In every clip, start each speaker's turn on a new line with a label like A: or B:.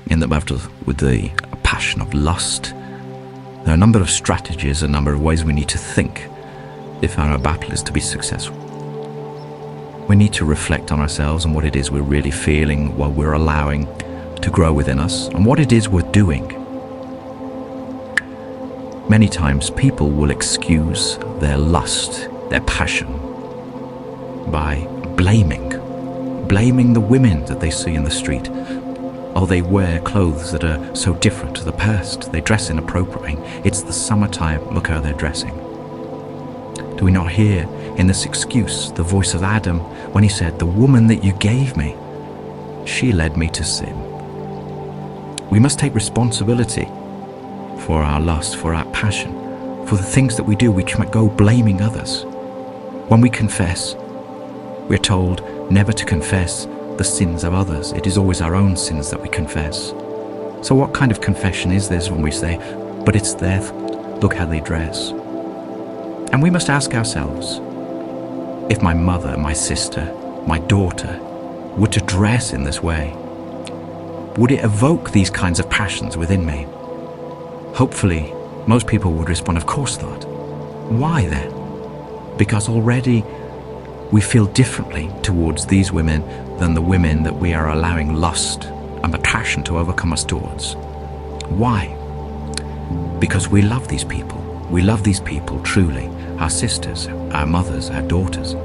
A: in the battle with the passion of lust. There are a number of strategies, a number of ways we need to think if our battle is to be successful. We need to reflect on ourselves and what it is we're really feeling, what we're allowing to grow within us, and what it is we're doing. Many times people will excuse their lust, their passion, by blaming the women that they see in the street. Oh, they wear clothes that are so different to the past. They dress inappropriately. It's the summertime. Look how they're dressing. Do we not hear in this excuse the voice of Adam when he said, "The woman that you gave me, she led me to sin"? We must take responsibility for our lust, for our passion, for the things that we do. We can't go blaming others. When we confess, we're told never to confess the sins of others. It is always our own sins that we confess. So what kind of confession is this when we say, but it's there, look how they dress? And we must ask ourselves, if my mother, my sister, my daughter were to dress in this way, would it evoke these kinds of passions within me? Hopefully, most people would respond, of course not. Why then? Because already we feel differently towards these women than the women that we are allowing lust and the passion to overcome us towards. Why? Because we love these people. We love these people truly, our sisters, our mothers, our daughters.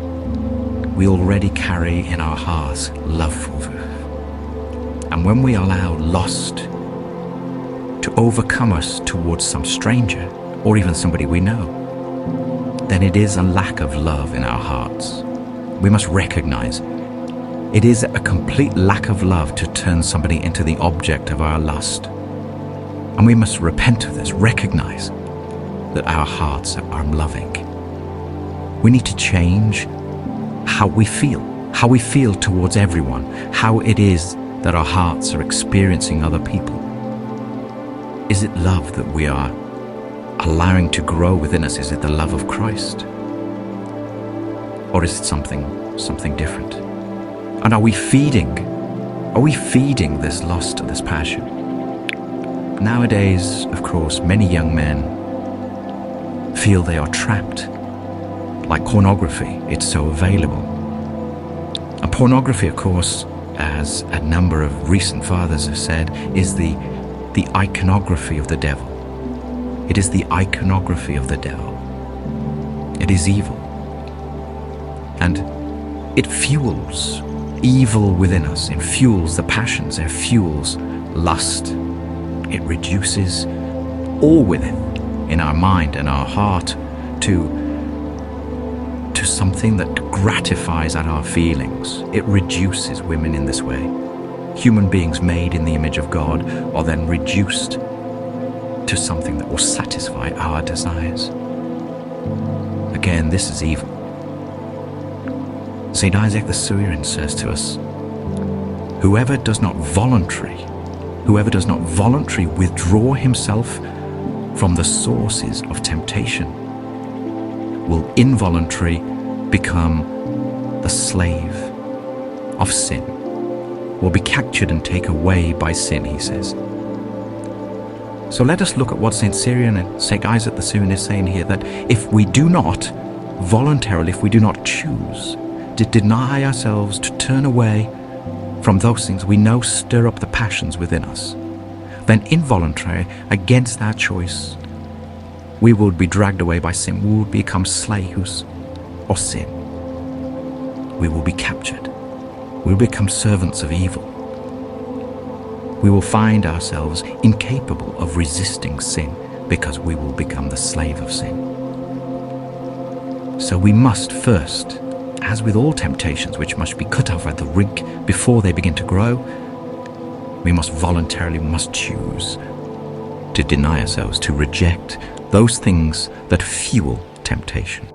A: We already carry in our hearts love for them. And when we allow lust to overcome us towards some stranger or even somebody we know, then it is a lack of love in our hearts. We must recognize it is a complete lack of love to turn somebody into the object of our lust. And we must repent of this, recognize that our hearts are unloving. We need to change how we feel towards everyone, how it is that our hearts are experiencing other people. Is it love that we are allowing to grow within us? Is it the love of Christ? Or is it something different? And are we feeding this lust, this passion? Nowadays, of course, many young men feel they are trapped. Like pornography, it's so available. And pornography, of course, as a number of recent fathers have said, is the iconography of the devil. It is the iconography of the devil. It is evil. And it fuels evil within us. It fuels the passions. It fuels lust. It reduces all within, in our mind and our heart, to something that gratifies at our feelings. It reduces women in this way. Human beings made in the image of God are then reduced to something that will satisfy our desires. Again, this is evil. St. Isaac the Syrian says to us, whoever does not voluntarily withdraw himself from the sources of temptation will involuntarily become the slave of sin, will be captured and taken away by sin, he says. So let us look at what St. Syrian and St. Isaac the Syrian is saying here, that if we do not voluntarily, if we do not choose to deny ourselves, to turn away from those things we know stir up the passions within us, then involuntarily, against our choice, we will be dragged away by sin. We will become slaves of sin. We will be captured. We will become servants of evil. We will find ourselves incapable of resisting sin because we will become the slave of sin. So we must first, as with all temptations which must be cut off at the root before they begin to grow, we must choose to deny ourselves, to reject those things that fuel temptation.